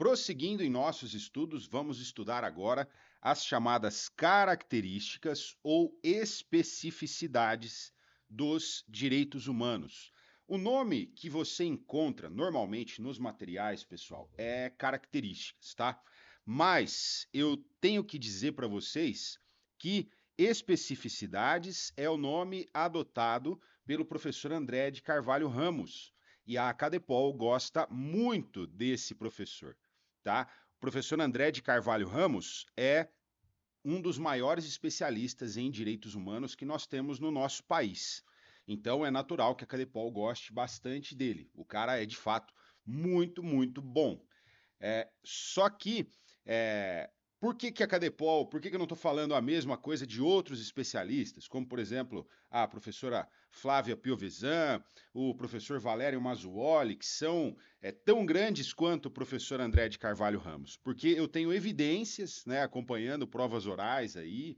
Prosseguindo em nossos estudos, vamos estudar agora as chamadas características ou especificidades dos direitos humanos. O nome que você encontra normalmente nos materiais, pessoal, é características, tá? Mas eu tenho que dizer para vocês que especificidades é o nome adotado pelo professor André de Carvalho Ramos. E a Acadepol gosta muito desse professor, tá? O professor André de Carvalho Ramos é um dos maiores especialistas em direitos humanos que nós temos no nosso país. Então é natural que a Acadepol goste bastante dele. O cara é de fato muito bom. Só que, é, por que a Cadepol, por que eu não estou falando a mesma coisa de outros especialistas, como, por exemplo, a professora Flávia Piovesan, o professor Valério Mazzuoli, que são tão grandes quanto o professor André de Carvalho Ramos? Porque eu tenho evidências, né, acompanhando provas orais aí,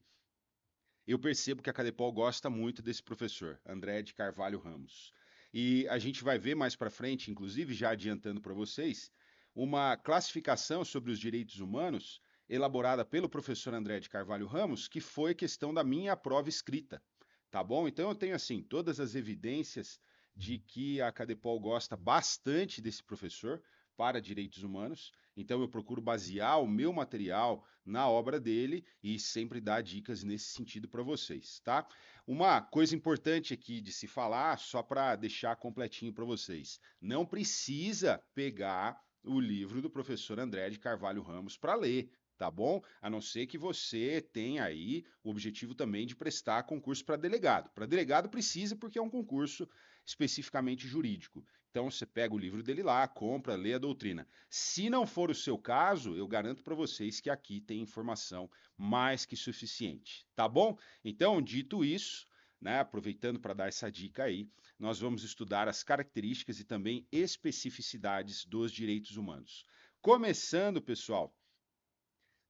eu percebo que a Cadepol gosta muito desse professor, André de Carvalho Ramos. E a gente vai ver mais para frente, inclusive já adiantando para vocês, uma classificação sobre os direitos humanos elaborada pelo professor André de Carvalho Ramos, que foi questão da minha prova escrita, tá bom? Então eu tenho assim todas as evidências de que a Cadepol gosta bastante desse professor para direitos humanos. Então eu procuro basear o meu material na obra dele e sempre dar dicas nesse sentido para vocês, tá? Uma coisa importante aqui de se falar, só para deixar completinho para vocês, não precisa pegar o livro do professor André de Carvalho Ramos para ler, tá bom? A não ser que você tenha aí o objetivo também de prestar concurso para delegado. Para delegado precisa porque é um concurso especificamente jurídico. Então você pega o livro dele lá, compra, lê a doutrina. Se não for o seu caso, eu garanto para vocês que aqui tem informação mais que suficiente, tá bom? Então, dito isso, né, aproveitando para dar essa dica aí, nós vamos estudar as características e também especificidades dos direitos humanos. Começando, pessoal,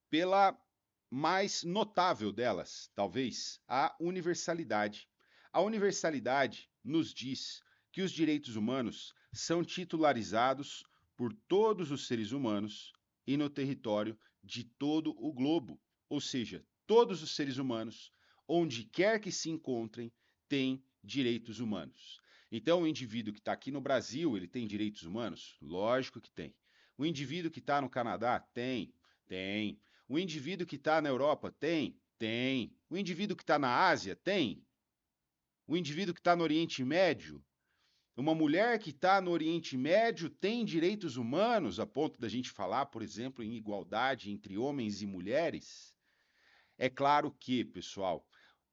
pela mais notável delas, talvez, a universalidade. A universalidade nos diz que os direitos humanos são titularizados por todos os seres humanos e no território de todo o globo, ou seja, todos os seres humanos, onde quer que se encontrem, têm direitos humanos. Então, o indivíduo que está aqui no Brasil, ele tem direitos humanos? Lógico que tem. O indivíduo que está no Canadá? Tem. Tem. O indivíduo que está na Europa? Tem. Tem. O indivíduo que está na Ásia? Tem. O indivíduo que está no Oriente Médio? Uma mulher que está no Oriente Médio tem direitos humanos, a ponto da gente falar, por exemplo, em igualdade entre homens e mulheres? É claro que, pessoal,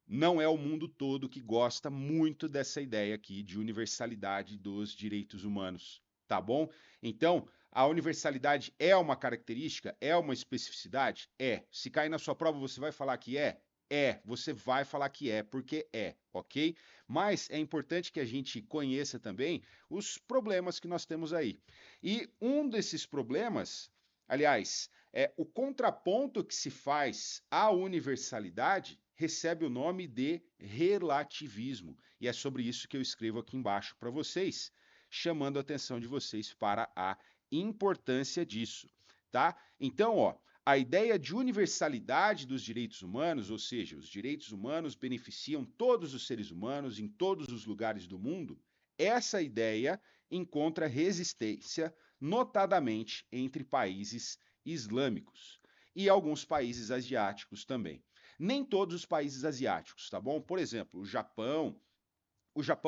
não é o mundo todo que gosta muito dessa ideia aqui de universalidade dos direitos humanos, tá bom? Então, a universalidade é uma característica? É uma especificidade? É. Se cair na sua prova, você vai falar que é? É, você vai falar que é, porque é, ok? Mas é importante que a gente conheça também os problemas que nós temos aí. E um desses problemas, aliás, é o contraponto que se faz à universalidade recebe o nome de relativismo. E é sobre isso que eu escrevo aqui embaixo para vocês, chamando a atenção de vocês para a importância disso, tá? Então, ó, a ideia de universalidade dos direitos humanos, ou seja, os direitos humanos beneficiam todos os seres humanos em todos os lugares do mundo, essa ideia encontra resistência, notadamente entre países islâmicos e alguns países asiáticos também. Nem todos os países asiáticos, tá bom? Por exemplo, o Japão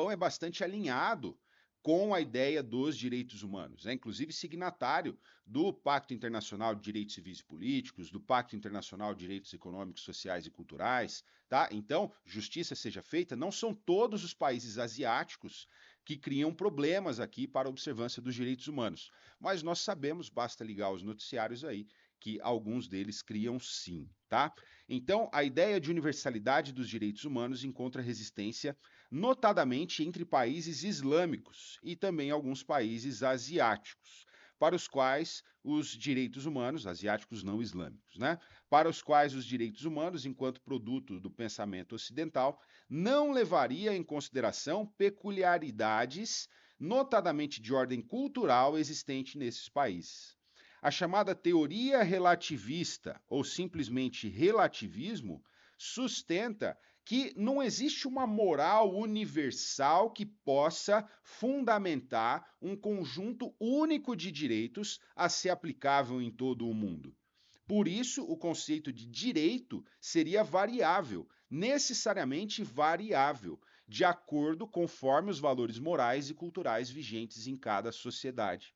é bastante alinhado com a ideia dos direitos humanos, é inclusive signatário do Pacto Internacional de Direitos Civis e Políticos, do Pacto Internacional de Direitos Econômicos, Sociais e Culturais, tá? Então, justiça seja feita, não são todos os países asiáticos que criam problemas aqui para a observância dos direitos humanos, mas nós sabemos, basta ligar os noticiários aí, que alguns deles criam sim, tá? Então, a ideia de universalidade dos direitos humanos encontra resistência notadamente entre países islâmicos e também alguns países asiáticos, para os quais os direitos humanos, asiáticos não islâmicos, né? Para os quais os direitos humanos, enquanto produto do pensamento ocidental, não levaria em consideração peculiaridades, notadamente de ordem cultural, existente nesses países. A chamada teoria relativista, ou simplesmente relativismo, sustenta que não existe uma moral universal que possa fundamentar um conjunto único de direitos a ser aplicável em todo o mundo. Por isso, o conceito de direito seria variável, necessariamente variável, de acordo conforme os valores morais e culturais vigentes em cada sociedade.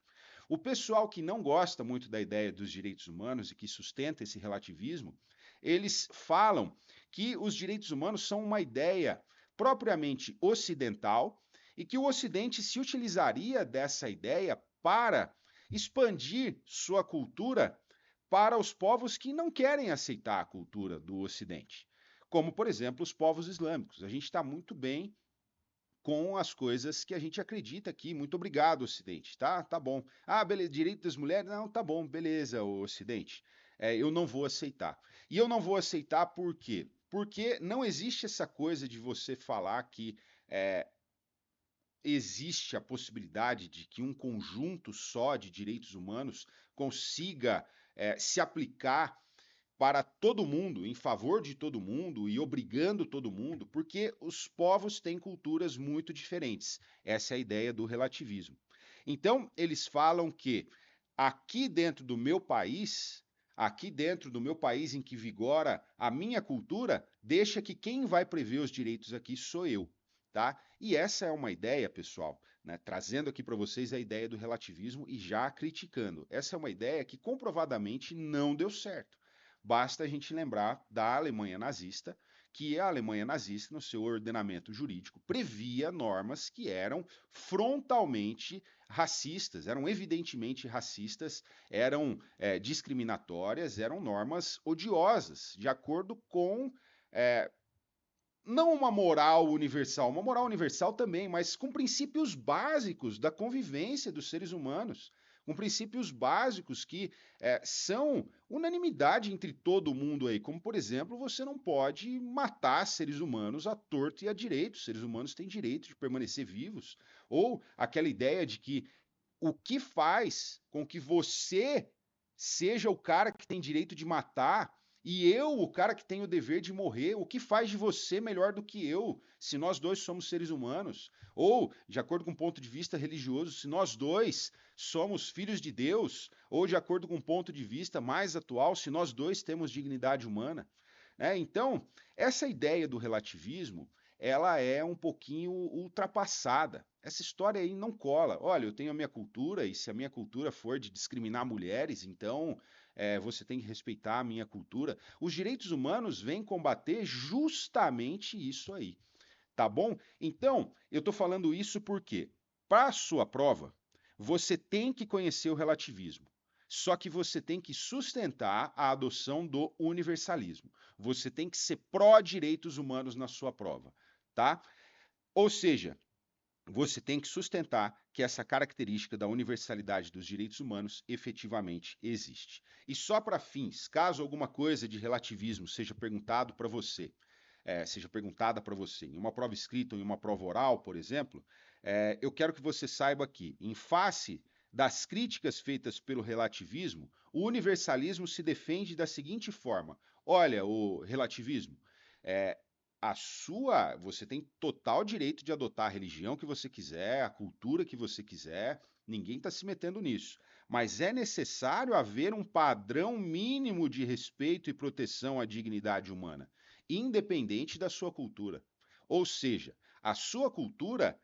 O pessoal que não gosta muito da ideia dos direitos humanos e que sustenta esse relativismo, eles falam que os direitos humanos são uma ideia propriamente ocidental e que o Ocidente se utilizaria dessa ideia para expandir sua cultura para os povos que não querem aceitar a cultura do Ocidente, como, por exemplo, os povos islâmicos. A gente está muito bem com as coisas que a gente acredita aqui. Muito obrigado, Ocidente, tá? Tá bom. Ah, beleza, direito das mulheres? Não, tá bom, beleza, Ocidente. Eu não vou aceitar. E eu não vou aceitar por quê? Porque não existe essa coisa de você falar que é, existe a possibilidade de que um conjunto só de direitos humanos consiga se aplicar para todo mundo, em favor de todo mundo e obrigando todo mundo, porque os povos têm culturas muito diferentes. Essa é a ideia do relativismo. Então, eles falam que aqui dentro do meu país em que vigora a minha cultura, deixa que quem vai prever os direitos aqui sou eu, tá? E essa é uma ideia, pessoal, né, trazendo aqui para vocês a ideia do relativismo e já criticando. Essa é uma ideia que comprovadamente não deu certo. Basta a gente lembrar da Alemanha nazista, que a Alemanha nazista, no seu ordenamento jurídico, previa normas que eram frontalmente racistas, eram evidentemente racistas, eram discriminatórias, eram normas odiosas, de acordo com não uma moral universal também, mas com princípios básicos da convivência dos seres humanos, com princípios básicos que são unanimidade entre todo mundo aí, como por exemplo, você não pode matar seres humanos à torto e à direito, os seres humanos têm direito de permanecer vivos, ou aquela ideia de que o que faz com que você seja o cara que tem direito de matar e eu, o cara que tem o dever de morrer, o que faz de você melhor do que eu, se nós dois somos seres humanos? Ou, de acordo com um ponto de vista religioso, se nós dois somos filhos de Deus, ou de acordo com um ponto de vista mais atual, se nós dois temos dignidade humana. Então, essa ideia do relativismo, ela é um pouquinho ultrapassada. Essa história aí não cola. Olha, eu tenho a minha cultura, e se a minha cultura for de discriminar mulheres, então você tem que respeitar a minha cultura. Os direitos humanos vêm combater justamente isso aí, tá bom? Então, eu estou falando isso porque, para a sua prova, você tem que conhecer o relativismo. Só que você tem que sustentar a adoção do universalismo. Você tem que ser pró-direitos humanos na sua prova, tá? Ou seja, você tem que sustentar que essa característica da universalidade dos direitos humanos efetivamente existe. E só para fins, caso alguma coisa de relativismo seja perguntado para você, seja perguntada para você em uma prova escrita ou em uma prova oral, por exemplo, eu quero que você saiba que, em face das críticas feitas pelo relativismo, o universalismo se defende da seguinte forma: olha, o relativismo, é, você tem total direito de adotar a religião que você quiser, a cultura que você quiser, ninguém está se metendo nisso. Mas é necessário haver um padrão mínimo de respeito e proteção à dignidade humana, independente da sua cultura. Ou seja, a sua cultura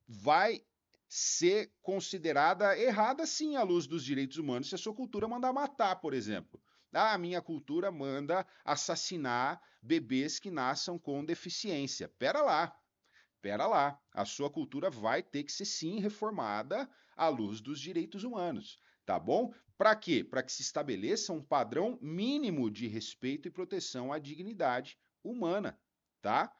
vai ser considerada errada sim à luz dos direitos humanos se a sua cultura mandar matar, por exemplo. Ah, a minha cultura manda assassinar bebês que nasçam com deficiência. Pera lá. A sua cultura vai ter que ser sim reformada à luz dos direitos humanos, tá bom? Para quê? Para que se estabeleça um padrão mínimo de respeito e proteção à dignidade humana, tá?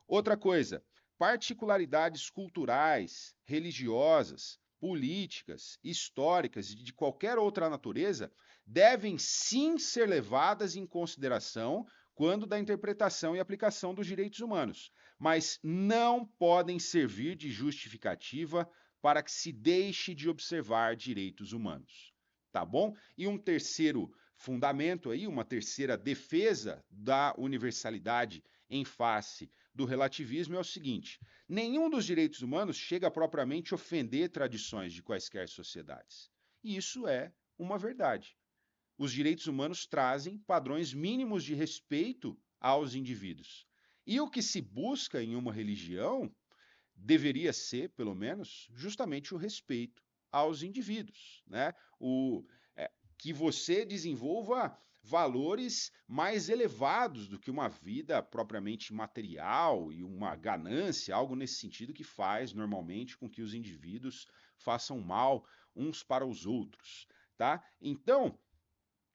Outra coisa, particularidades culturais, religiosas, políticas, históricas e de qualquer outra natureza devem sim ser levadas em consideração quando da interpretação e aplicação dos direitos humanos, mas não podem servir de justificativa para que se deixe de observar direitos humanos. tá bom? E um terceiro fundamento aí, uma terceira defesa da universalidade em face do relativismo é o seguinte: nenhum dos direitos humanos chega a propriamente ofender tradições de quaisquer sociedades. E isso é uma verdade. Os direitos humanos trazem padrões mínimos de respeito aos indivíduos. E o que se busca em uma religião deveria ser, pelo menos, justamente o respeito aos indivíduos, né? Que você desenvolva valores mais elevados do que uma vida propriamente material e uma ganância, algo nesse sentido que faz normalmente com que os indivíduos façam mal uns para os outros, tá? Então,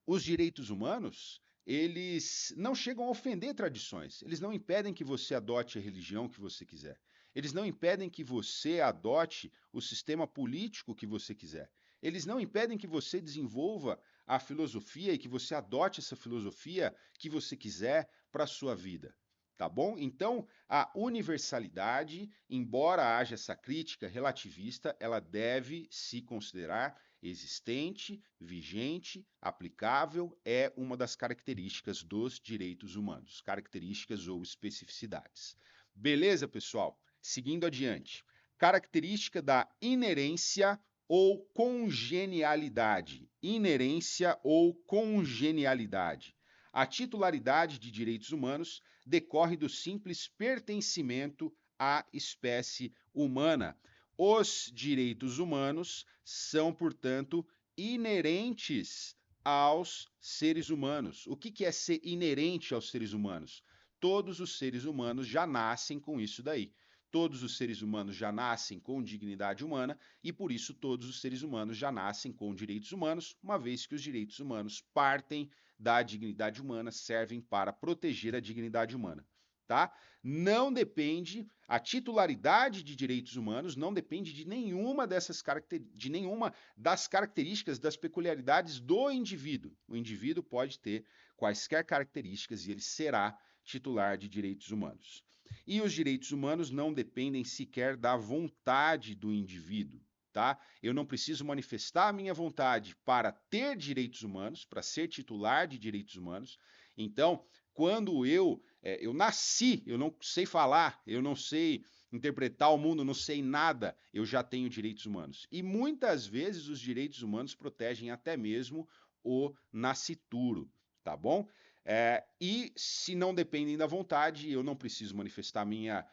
os direitos humanos, eles não chegam a ofender tradições, eles não impedem que você adote a religião que você quiser. Eles não impedem que você adote o sistema político que você quiser. Eles não impedem que você desenvolva a filosofia e que você adote essa filosofia que você quiser para a sua vida. Tá bom? Então, a universalidade, embora haja essa crítica relativista, ela deve se considerar existente, vigente, aplicável, é uma das características dos direitos humanos, características ou especificidades. Beleza, pessoal? Seguindo adiante. Característica da inerência ou congenialidade. Inerência ou congenialidade. A titularidade de direitos humanos decorre do simples pertencimento à espécie humana. Os direitos humanos são, portanto, inerentes aos seres humanos. O que é ser inerente aos seres humanos? Todos os seres humanos já nascem com isso daí. Todos os seres humanos já nascem com dignidade humana e, por isso, todos os seres humanos já nascem com direitos humanos, uma vez que os direitos humanos partem da dignidade humana, servem para proteger a dignidade humana. Tá? Não depende, a titularidade de direitos humanos não depende de nenhuma das características, das peculiaridades do indivíduo. O indivíduo pode ter quaisquer características e ele será titular de direitos humanos. E os direitos humanos não dependem sequer da vontade do indivíduo, tá? Eu não preciso manifestar a minha vontade para ter direitos humanos, para ser titular de direitos humanos. Então, quando eu nasci, eu não sei falar, eu não sei interpretar o mundo, não sei nada, eu já tenho direitos humanos. E muitas vezes os direitos humanos protegem até mesmo o nascituro, tá bom? E se não dependem da vontade, eu não preciso manifestar minha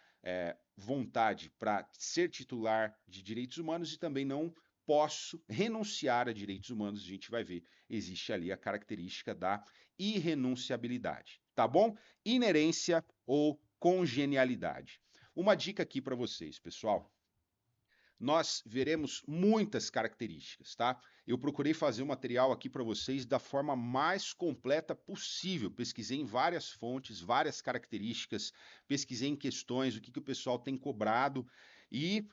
vontade para ser titular de direitos humanos e também não posso renunciar a direitos humanos. A gente vai ver, existe ali a característica da irrenunciabilidade, tá bom? Inerência ou congenialidade. Uma dica aqui para vocês, pessoal. Nós veremos muitas características, tá? Eu procurei fazer o material aqui para vocês da forma mais completa possível. Pesquisei em várias fontes, várias características, pesquisei em questões, o que o pessoal tem cobrado e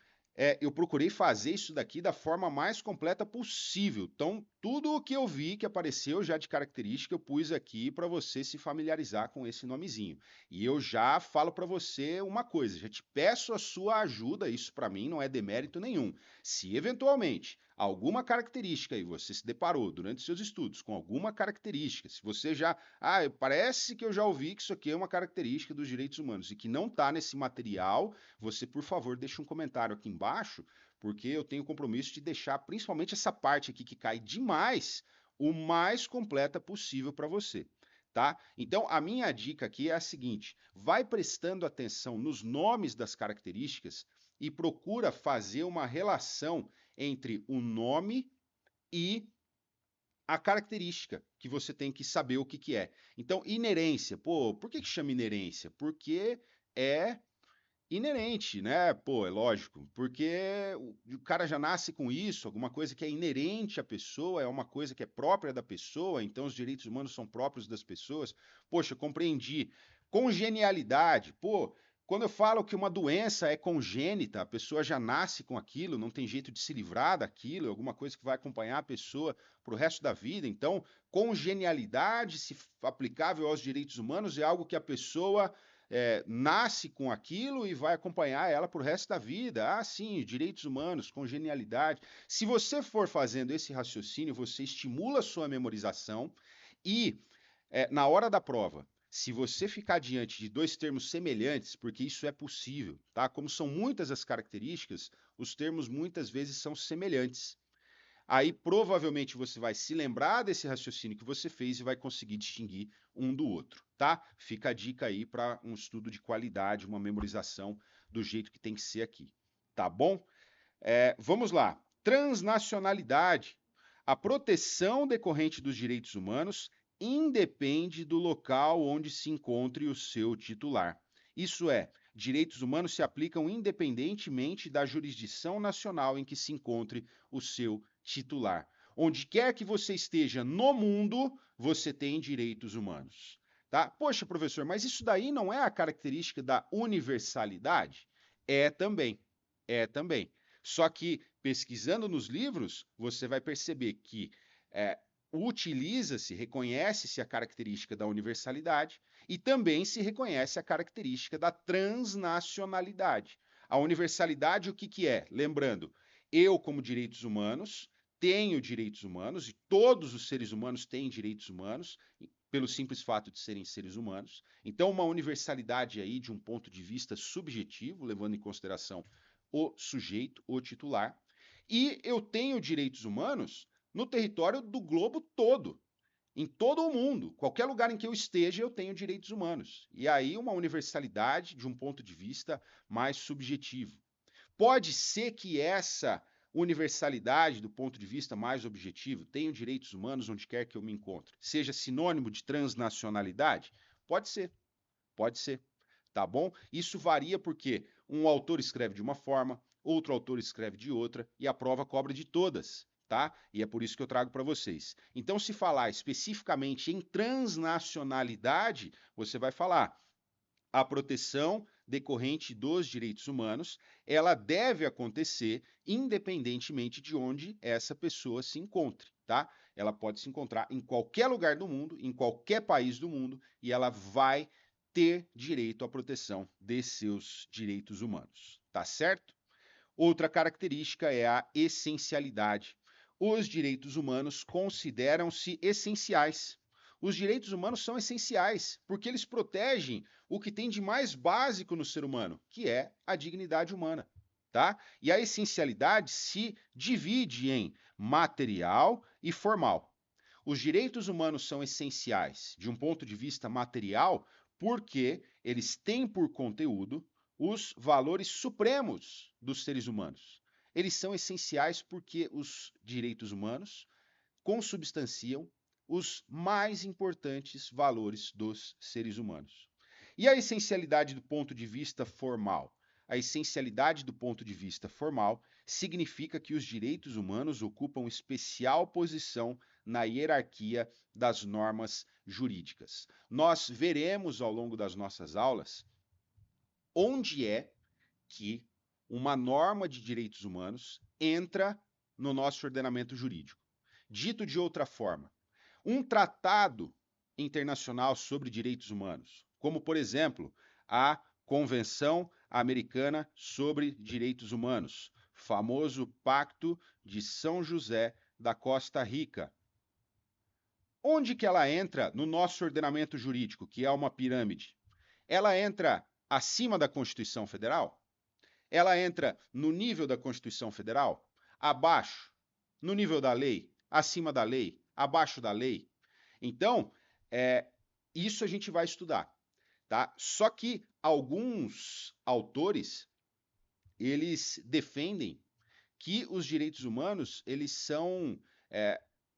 eu procurei fazer isso daqui da forma mais completa possível. Então, tudo o que eu vi que apareceu já de característica, eu pus aqui para você se familiarizar com esse nomezinho. E eu já falo para você uma coisa, já te peço a sua ajuda, isso para mim não é demérito nenhum. Se eventualmente alguma característica aí você se deparou durante seus estudos com alguma característica, se você já, parece que eu já ouvi que isso aqui é uma característica dos direitos humanos e que não está nesse material, você, por favor, deixe um comentário aqui embaixo, porque eu tenho o compromisso de deixar principalmente essa parte aqui que cai demais, o mais completa possível para você. Tá? Então, a minha dica aqui é a seguinte: vai prestando atenção nos nomes das características e procura fazer uma relação entre o nome e a característica, que você tem que saber o que é. Então, inerência. Pô, por que chama inerência? Porque é inerente, né? Pô, é lógico, porque o cara já nasce com isso, alguma coisa que é inerente à pessoa, é uma coisa que é própria da pessoa, então os direitos humanos são próprios das pessoas. Poxa, compreendi. Congenialidade, pô, quando eu falo que uma doença é congênita, a pessoa já nasce com aquilo, não tem jeito de se livrar daquilo, é alguma coisa que vai acompanhar a pessoa para o resto da vida. Então, congenialidade, se aplicável aos direitos humanos, é algo que a pessoa nasce com aquilo e vai acompanhar ela para o resto da vida. Ah, sim, direitos humanos, congenialidade. Se você for fazendo esse raciocínio, você estimula a sua memorização e, na hora da prova, se você ficar diante de dois termos semelhantes, porque isso é possível, tá? Como são muitas as características, os termos muitas vezes são semelhantes. Aí provavelmente você vai se lembrar desse raciocínio que você fez e vai conseguir distinguir um do outro, tá? Fica a dica aí para um estudo de qualidade, uma memorização do jeito que tem que ser aqui, tá bom? Vamos lá. Transnacionalidade. A proteção decorrente dos direitos humanos independe do local onde se encontre o seu titular. Isso é, direitos humanos se aplicam independentemente da jurisdição nacional em que se encontre o seu titular. Onde quer que você esteja no mundo, você tem direitos humanos. Tá? Poxa, professor, mas isso daí não é a característica da universalidade? É também. É também. Só que pesquisando nos livros, você vai perceber que utiliza-se, reconhece-se a característica da universalidade e também se reconhece a característica da transnacionalidade. A universalidade, o que, que é? Lembrando, eu, como direitos humanos, tenho direitos humanos, e todos os seres humanos têm direitos humanos, pelo simples fato de serem seres humanos. Então, uma universalidade aí de um ponto de vista subjetivo, levando em consideração o sujeito, o titular. E eu tenho direitos humanos no território do globo todo, em todo o mundo. Qualquer lugar em que eu esteja, eu tenho direitos humanos. E aí, uma universalidade de um ponto de vista mais subjetivo. Pode ser que essa universalidade, do ponto de vista mais objetivo, tenho direitos humanos onde quer que eu me encontre, seja sinônimo de transnacionalidade? Pode ser, pode ser, tá bom? Isso varia porque um autor escreve de uma forma, outro autor escreve de outra, e a prova cobra de todas, tá? E é por isso que eu trago para vocês. Então, se falar especificamente em transnacionalidade, você vai falar a proteção decorrente dos direitos humanos, ela deve acontecer independentemente de onde essa pessoa se encontre, tá? Ela pode se encontrar em qualquer lugar do mundo, em qualquer país do mundo, e ela vai ter direito à proteção de seus direitos humanos, tá certo? Outra característica é a essencialidade. Os direitos humanos consideram-se essenciais. Os direitos humanos são essenciais porque eles protegem o que tem de mais básico no ser humano, que é a dignidade humana, tá? E a essencialidade se divide em material e formal. Os direitos humanos são essenciais de um ponto de vista material porque eles têm por conteúdo os valores supremos dos seres humanos. Eles são essenciais porque os direitos humanos consubstanciam os mais importantes valores dos seres humanos. E a essencialidade do ponto de vista formal? A essencialidade do ponto de vista formal significa que os direitos humanos ocupam especial posição na hierarquia das normas jurídicas. Nós veremos ao longo das nossas aulas onde é que uma norma de direitos humanos entra no nosso ordenamento jurídico. Dito de outra forma, um tratado internacional sobre direitos humanos, como, por exemplo, a Convenção Americana sobre Direitos Humanos, famoso Pacto de São José da Costa Rica. Onde que ela entra no nosso ordenamento jurídico, que é uma pirâmide? Ela entra acima da Constituição Federal? Ela entra no nível da Constituição Federal? Abaixo? No nível da lei? Acima da lei? Abaixo da lei? Então, isso a gente vai estudar, tá? Só que alguns autores, eles defendem que os direitos humanos, eles são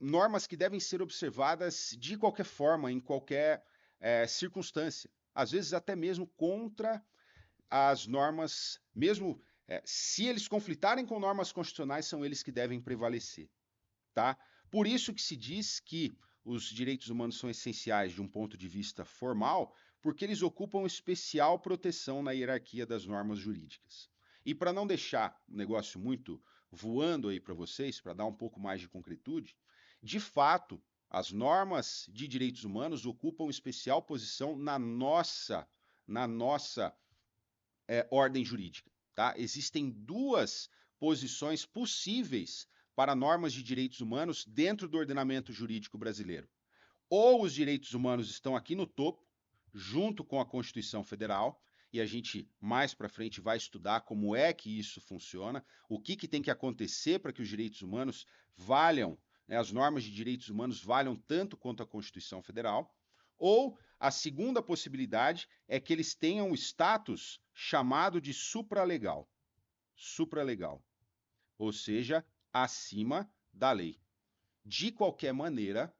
normas que devem ser observadas de qualquer forma, em qualquer circunstância. Às vezes até mesmo contra as normas, mesmo se eles conflitarem com normas constitucionais, são eles que devem prevalecer, tá? Por isso que se diz que os direitos humanos são essenciais de um ponto de vista formal, porque eles ocupam especial proteção na hierarquia das normas jurídicas. E para não deixar o negócio muito voando aí para vocês, para dar um pouco mais de concretude, de fato, as normas de direitos humanos ocupam especial posição na nossa na nossa ordem jurídica. Tá? Existem duas posições possíveis para normas de direitos humanos dentro do ordenamento jurídico brasileiro. Ou os direitos humanos estão aqui no topo, junto com a Constituição Federal, e a gente mais para frente vai estudar como é que isso funciona, o que tem que acontecer para que os direitos humanos valham, né, as normas de direitos humanos valham tanto quanto a Constituição Federal. Ou a segunda possibilidade é que eles tenham o status chamado de supralegal. Supralegal. Ou seja, acima da lei. De qualquer maneira,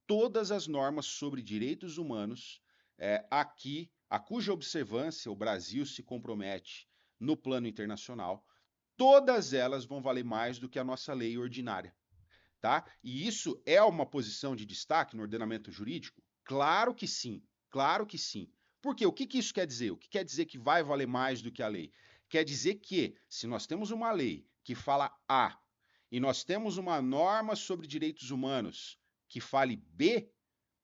todas as normas sobre direitos humanos, aqui, a cuja observância o Brasil se compromete no plano internacional, todas elas vão valer mais do que a nossa lei ordinária. Tá? E isso é uma posição de destaque no ordenamento jurídico? Claro que sim, claro que sim. Por quê? O que isso quer dizer? O que quer dizer que vai valer mais do que a lei? Quer dizer que, se nós temos uma lei que fala A e nós temos uma norma sobre direitos humanos que fale B,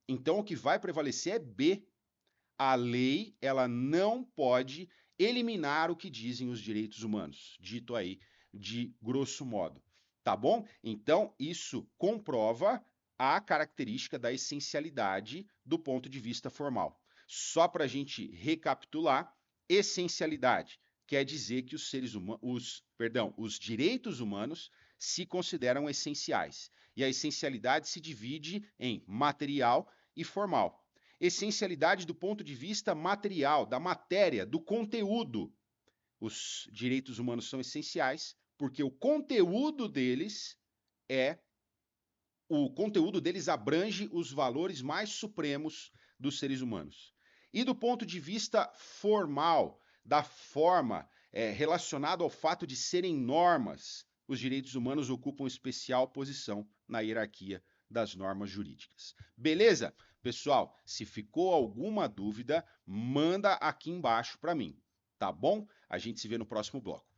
então o que vai prevalecer é B. A lei, ela não pode eliminar o que dizem os direitos humanos, dito aí de grosso modo. Tá bom? Então, isso comprova a característica da essencialidade do ponto de vista formal. Só para a gente recapitular, essencialidade quer dizer que os direitos humanos se consideram essenciais. E a essencialidade se divide em material e formal. Essencialidade do ponto de vista material, da matéria, do conteúdo. Os direitos humanos são essenciais porque o conteúdo deles abrange os valores mais supremos dos seres humanos. E do ponto de vista formal, da forma relacionado ao fato de serem normas, os direitos humanos ocupam especial posição na hierarquia das normas jurídicas. Beleza? Pessoal, se ficou alguma dúvida, manda aqui embaixo para mim, tá bom? A gente se vê no próximo bloco.